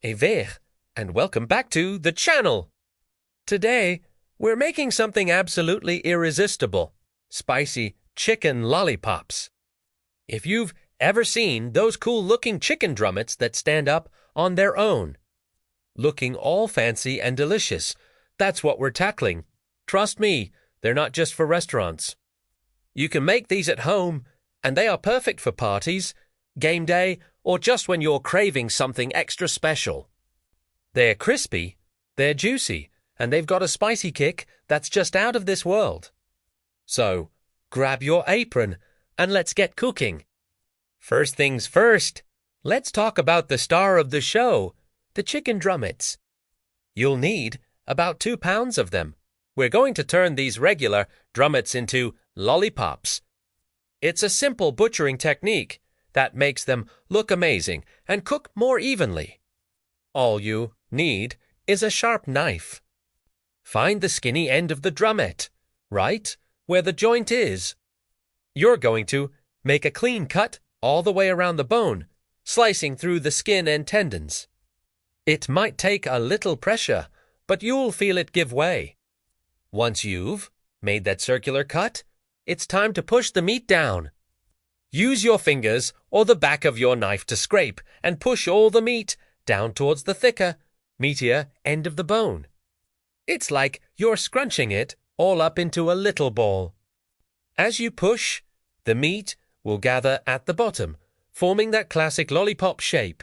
Ever, and welcome back to the channel. Today, we're making something absolutely irresistible, spicy chicken lollipops. If you've ever seen those cool-looking chicken drumettes that stand up on their own, looking all fancy and delicious, that's what we're tackling. Trust me, they're not just for restaurants. You can make these at home, and they are perfect for parties, game day, or just when you're craving something extra special. They're crispy, they're juicy, and they've got a spicy kick that's just out of this world. So, grab your apron and let's get cooking. First things first, let's talk about the star of the show, the chicken drumettes. You'll need about 2 pounds of them. We're going to turn these regular drumettes into lollipops. It's a simple butchering technique that makes them look amazing and cook more evenly. All you need is a sharp knife. Find the skinny end of the drumette, right where the joint is. You're going to make a clean cut all the way around the bone, slicing through the skin and tendons. It might take a little pressure, but you'll feel it give way. Once you've made that circular cut, it's time to push the meat down. Use your fingers or the back of your knife to scrape and push all the meat down towards the thicker, meatier end of the bone. It's like you're scrunching it all up into a little ball. As you push, the meat will gather at the bottom, forming that classic lollipop shape.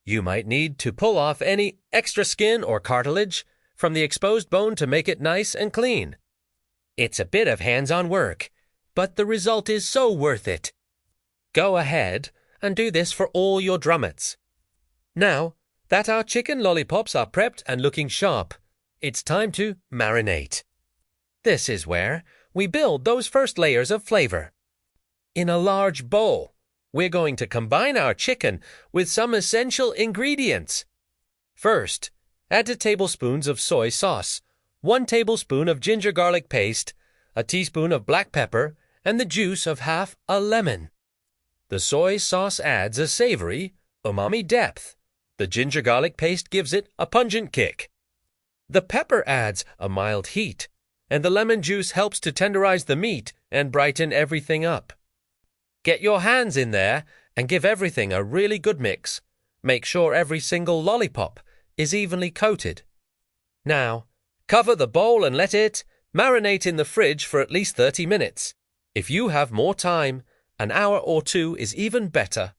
You might need to pull off any extra skin or cartilage from the exposed bone to make it nice and clean. It's a bit of hands-on work, but the result is so worth it. Go ahead and do this for all your drumettes. Now that our chicken lollipops are prepped and looking sharp, it's time to marinate. This is where we build those first layers of flavor. In a large bowl, we're going to combine our chicken with some essential ingredients. First, add 2 tablespoons of soy sauce, 1 tablespoon of ginger garlic paste, a teaspoon of black pepper, and the juice of half a lemon. The soy sauce adds a savory, umami depth. The ginger garlic paste gives it a pungent kick. The pepper adds a mild heat, and the lemon juice helps to tenderize the meat and brighten everything up. Get your hands in there and give everything a really good mix. Make sure every single lollipop is evenly coated. Now, cover the bowl and let it marinate in the fridge for at least 30 minutes. If you have more time, an hour or 2 is even better.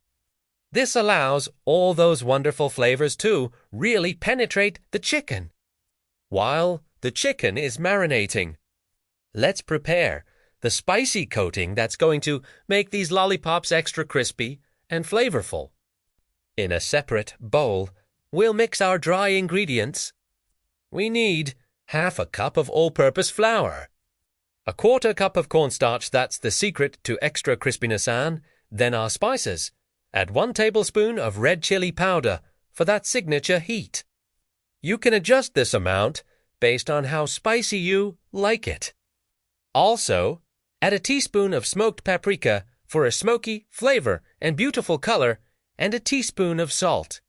This allows all those wonderful flavors to really penetrate the chicken. While the chicken is marinating, let's prepare the spicy coating that's going to make these lollipops extra crispy and flavorful. In a separate bowl, we'll mix our dry ingredients. We need half a cup of all-purpose flour, a 1/4 cup of cornstarch, that's the secret to extra crispiness, and then our spices. Add 1 tablespoon of red chili powder for that signature heat. You can adjust this amount based on how spicy you like it. Also, add a teaspoon of smoked paprika for a smoky flavor and beautiful color, and a teaspoon of salt.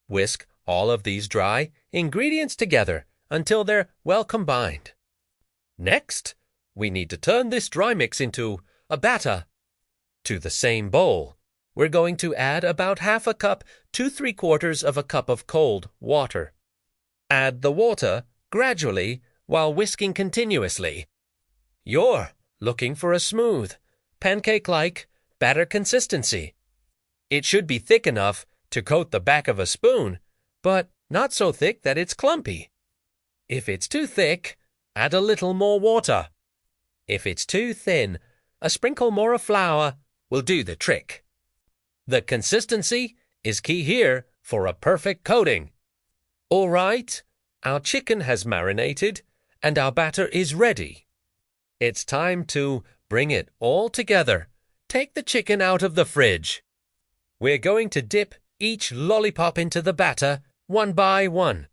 Whisk all of these dry ingredients together until they're well combined. Next, we need to turn this dry mix into a batter. To the same bowl, we're going to add about half a cup to 3/4 of a cup of cold water. Add the water gradually while whisking continuously. You're looking for a smooth, pancake-like batter consistency. It should be thick enough to coat the back of a spoon, but not so thick that it's clumpy. If it's too thick, add a little more water. If it's too thin, a sprinkle more of flour will do the trick. The consistency is key here for a perfect coating. All right, our chicken has marinated and our batter is ready. It's time to bring it all together. Take the chicken out of the fridge. We're going to dip each lollipop into the batter one by one.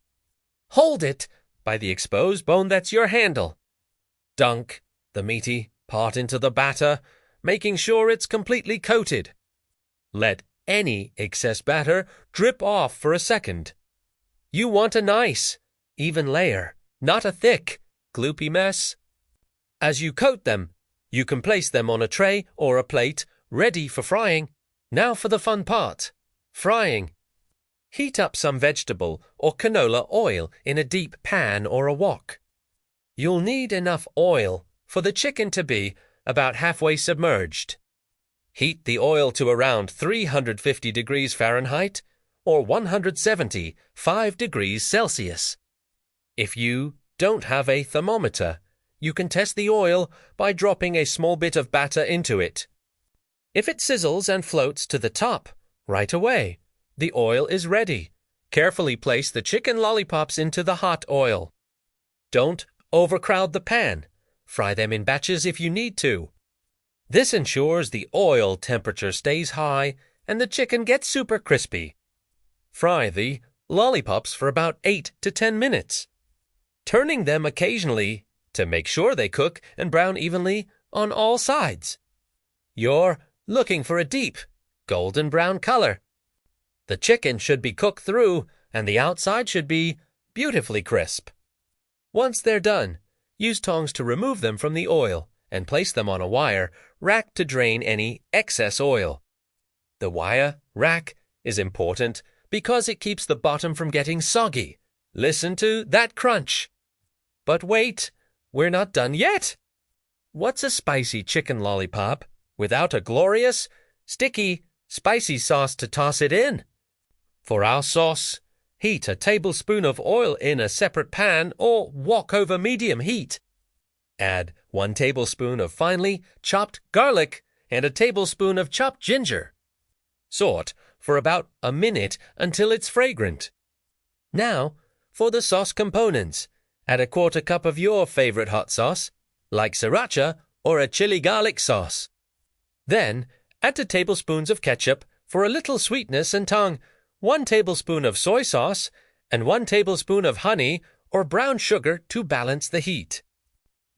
Hold it by the exposed bone that's your handle. Dunk the meaty part into the batter, making sure it's completely coated. Let any excess batter drip off for a second. You want a nice, even layer, not a thick, gloopy mess. As you coat them, you can place them on a tray or a plate, ready for frying. Now for the fun part, frying. Heat up some vegetable or canola oil in a deep pan or a wok. You'll need enough oil for the chicken to be about halfway submerged. Heat the oil to around 350 degrees Fahrenheit or 175 degrees Celsius. If you don't have a thermometer, you can test the oil by dropping a small bit of batter into it. If it sizzles and floats to the top right away, the oil is ready. Carefully place the chicken lollipops into the hot oil. Don't overcrowd the pan. Fry them in batches if you need to. This ensures the oil temperature stays high and the chicken gets super crispy. Fry the lollipops for about 8 to 10 minutes, turning them occasionally to make sure they cook and brown evenly on all sides. You're looking for a deep, golden brown color. The chicken should be cooked through and the outside should be beautifully crisp. Once they're done, use tongs to remove them from the oil and place them on a wire rack to drain any excess oil. The wire rack is important because it keeps the bottom from getting soggy. Listen to that crunch. But wait, we're not done yet. What's a spicy chicken lollipop without a glorious, sticky, spicy sauce to toss it in? For our sauce, heat a tablespoon of oil in a separate pan or wok over medium heat. Add 1 tablespoon of finely chopped garlic and a tablespoon of chopped ginger. Saute for about a minute until it's fragrant. Now, for the sauce components, add a 1/4 cup of your favorite hot sauce, like sriracha or a chili garlic sauce. Then, add 2 tablespoons of ketchup for a little sweetness and tang, 1 tablespoon of soy sauce, and 1 tablespoon of honey or brown sugar to balance the heat.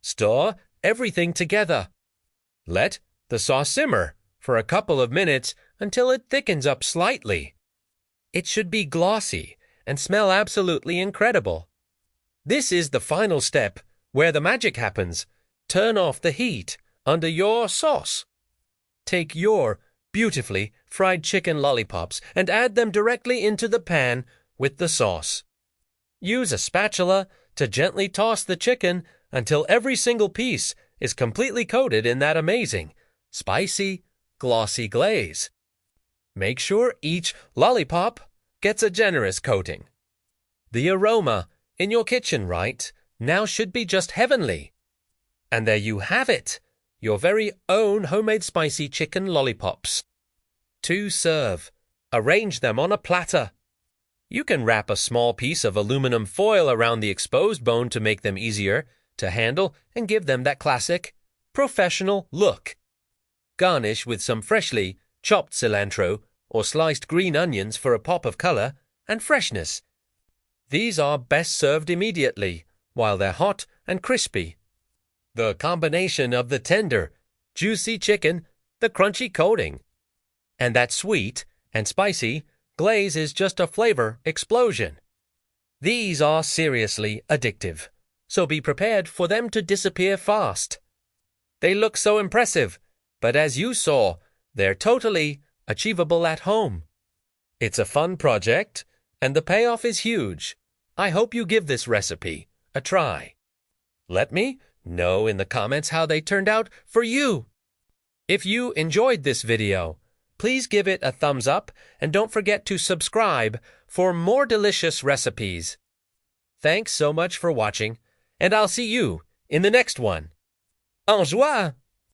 Stir everything together. Let the sauce simmer for a couple of minutes until it thickens up slightly. It should be glossy and smell absolutely incredible. This is the final step where the magic happens. Turn off the heat under your sauce. Take your beautifully fried chicken lollipops and add them directly into the pan with the sauce. Use a spatula to gently toss the chicken until every single piece is completely coated in that amazing, spicy, glossy glaze. Make sure each lollipop gets a generous coating. The aroma in your kitchen right now should be just heavenly. And there you have it, your very own homemade spicy chicken lollipops. To serve, arrange them on a platter. You can wrap a small piece of aluminum foil around the exposed bone to make them easier to handle and give them that classic, professional look. Garnish with some freshly chopped cilantro or sliced green onions for a pop of color and freshness. These are best served immediately while they're hot and crispy. The combination of the tender, juicy chicken, the crunchy coating, and that sweet and spicy glaze is just a flavor explosion. These are seriously addictive, so be prepared for them to disappear fast. They look so impressive, but as you saw, they're totally achievable at home. It's a fun project, and the payoff is huge. I hope you give this recipe a try. Let me know in the comments how they turned out for you. If you enjoyed this video, please give it a thumbs up and don't forget to subscribe for more delicious recipes. Thanks so much for watching, and I'll see you in the next one. En joie!